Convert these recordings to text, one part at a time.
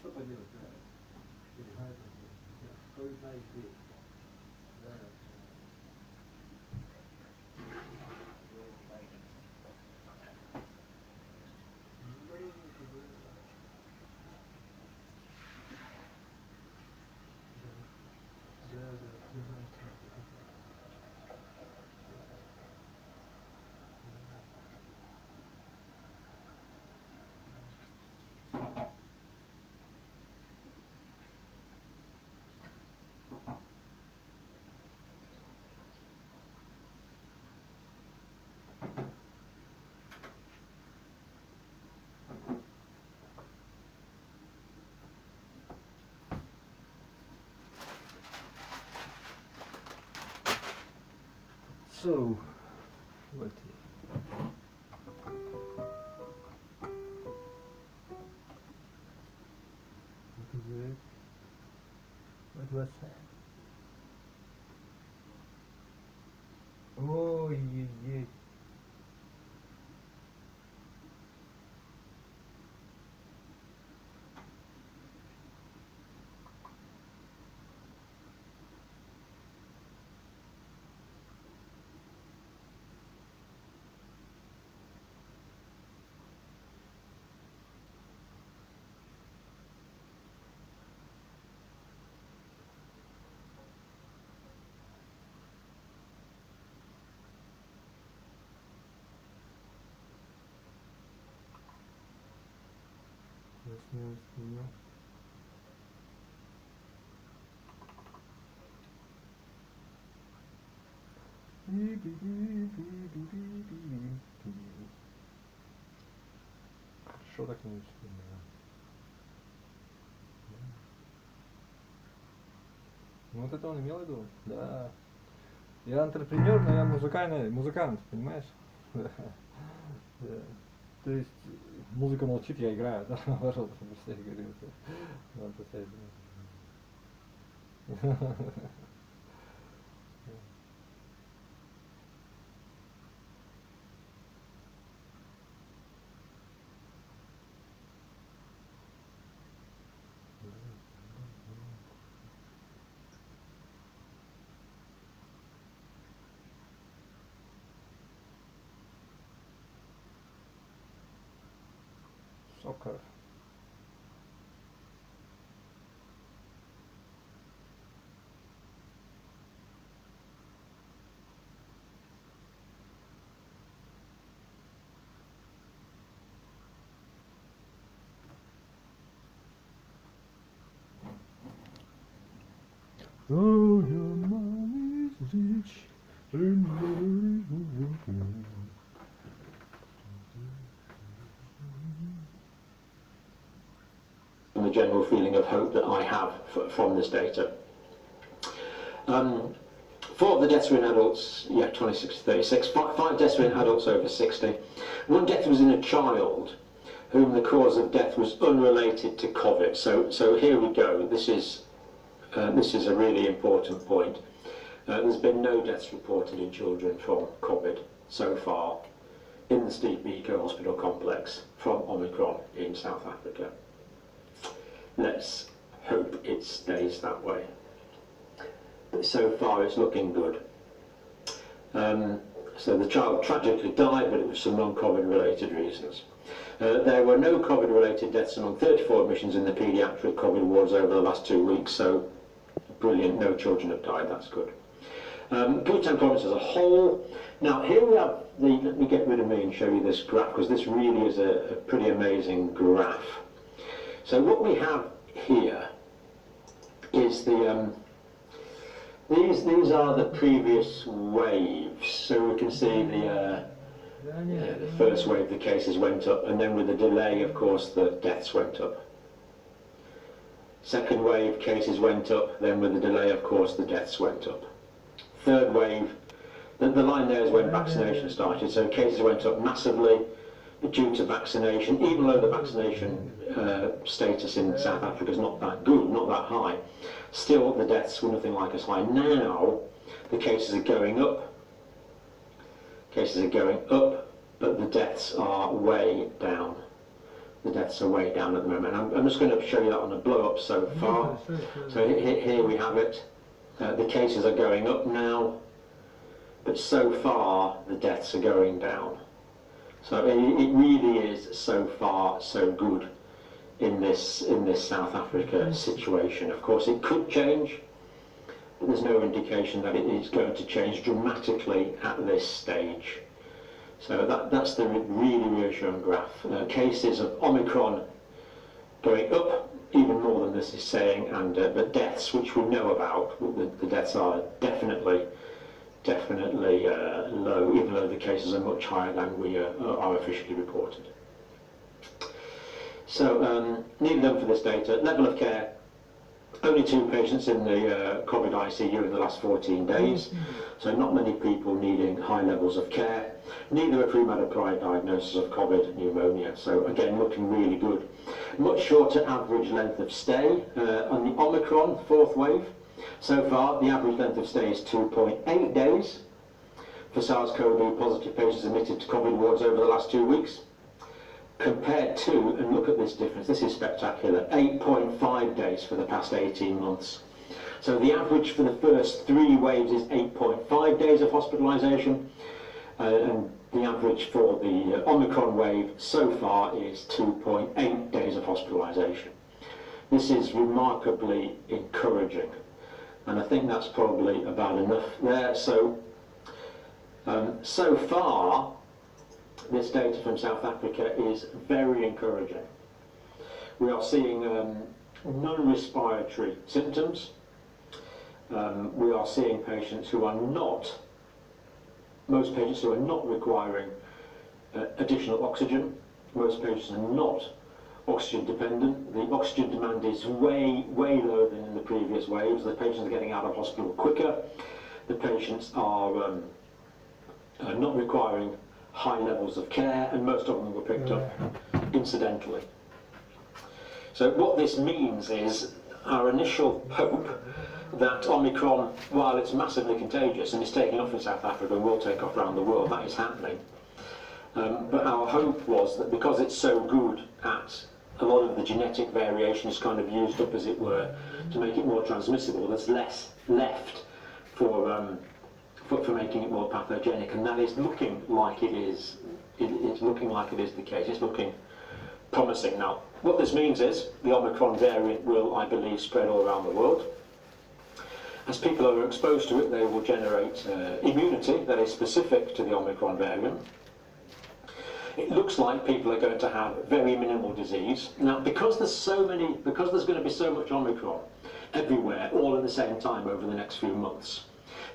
что поделать, да. Стоит на их век. Да. So, what is it? What was that? Oh, yeah. Что так не вспомнила? Ну вот это он имел в виду? Да. Я интерпренер, но я музыкант, понимаешь? Да. То есть музыка молчит, я играю, да, пожалуйста, все говорю. Soccer. Oh, your mom is rich. And the general feeling of hope that I have from this data. 4 of the deaths were in adults, 26 to 36. 5 deaths were in adults over 60. 1 death was in a child whom the cause of death was unrelated to COVID. So here we go. This is a really important point. There's been no deaths reported in children from COVID so far in the Steve Biko Hospital complex from Omicron in South Africa. Let's hope it stays that way. But so far it's looking good. So the child tragically died, but it was some non-COVID related reasons. There were no COVID related deaths among 34 admissions in the paediatric COVID wards over the last 2 weeks, so brilliant, no children have died, that's good. Bhutan province as a whole. Now here we have let me get rid of me and show you this graph, because this really is a pretty amazing graph. So what we have here is these are the previous waves. So we can see the first wave, the cases went up, and then with the delay, of course, the deaths went up. Second wave, cases went up, then with the delay, of course, the deaths went up. Third wave, the line there is when vaccination started, so cases went up massively due to vaccination, even though the vaccination status in South Africa is not that good, not that high. Still, the deaths were nothing like as high. Now, the cases are going up. Cases are going up, but the deaths are way down. the deaths are way down at the moment. I'm just going to show you that on the blow-up so far. So here we have it. The cases are going up now, but so far the deaths are going down. So it really is so far so good in this South Africa situation. Of course, it could change, but there's no indication that it is going to change dramatically at this stage. So that's the really reassuring graph. Cases of Omicron going up even more than this is saying, and the deaths, which we know about, the deaths are definitely low, even though the cases are much higher than we are officially reported. So, needed them for this data. Level of care, only 2 patients in the COVID ICU in the last 14 days, so not many people needing high levels of care. Neither a pre-med prior diagnosis of COVID pneumonia, so again looking really good. Much shorter average length of stay on the Omicron 4th wave. So far, the average length of stay is 2.8 days for SARS-CoV positive patients admitted to COVID wards over the last 2 weeks, compared to, and look at this difference, this is spectacular, 8.5 days for the past 18 months. So the average for the first 3 waves is 8.5 days of hospitalisation, and the average for the Omicron wave so far is 2.8 days of hospitalisation. This is remarkably encouraging, and I think that's probably about enough there. So, so far, this data from South Africa is very encouraging. We are seeing non-respiratory symptoms. We are seeing patients who are not, most patients who are not requiring additional oxygen. Most patients are not oxygen dependent. The oxygen demand is way lower than in the previous waves. The patients are getting out of hospital quicker. The patients are not requiring high levels of care, and most of them were picked up incidentally. So what this means is our initial hope that Omicron, while it's massively contagious and is taking off in South Africa and will take off around the world, that is happening. But our hope was that because it's so good at a lot of the genetic variation is kind of used up, as it were, to make it more transmissible, there's less left for making it more pathogenic, and that is looking like it is. It's looking like it is the case. It's looking promising now. What this means is the Omicron variant will, I believe, spread all around the world. As people are exposed to it, they will generate immunity that is specific to the Omicron variant. It looks like people are going to have very minimal disease. Now, because there's going to be so much Omicron everywhere, all at the same time over the next few months,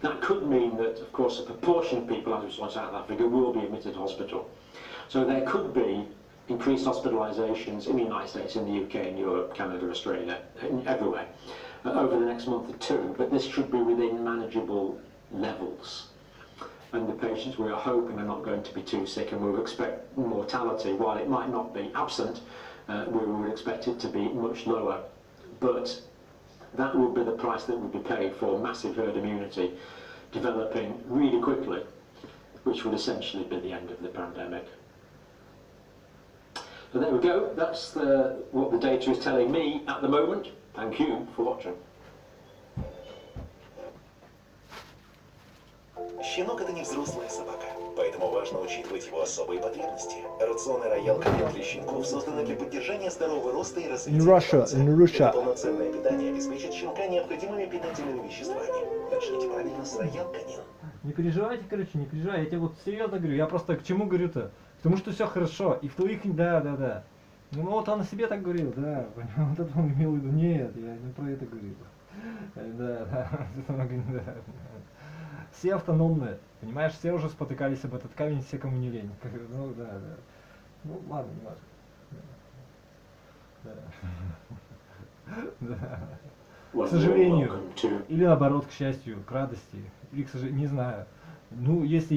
that could mean that, of course, a proportion of people, as we saw in South Africa, will be admitted to hospital. So there could be increased hospitalisations in the United States, in the UK, in Europe, Canada, Australia, everywhere, over the next month or 2, but this should be within manageable levels. And the patients, we are hoping, are not going to be too sick, and we would expect mortality, while it might not be absent, we would expect it to be much lower. But that would be the price that would be paid for massive herd immunity developing really quickly, which would essentially be the end of the pandemic. So there we go, that's what the data is telling me at the moment. Thank you for watching. Щенок — это не взрослая собака, поэтому важно учитывать его особые потребности. Рационы роял канин для щенков созданы для поддержания здорового роста и развития. In Russia. Полноценное питание обеспечит щенка необходимыми питательными веществами. Начните правильно с роял канин. Не переживайте, короче, не переживай, я тебе вот серьезно говорю, я просто к чему говорю-то? Потому что все хорошо, и в твоих, да. Ну вот он о себе так говорил, да, вот это он имел в виду, нет, я не про это говорил. Да. Все автономные, понимаешь, все уже спотыкались об этот камень, все кому не лень. Ну да. Ну ладно, не важно. Да. К сожалению, или наоборот, к счастью, к радости, или к сожалению, не знаю. Ну, если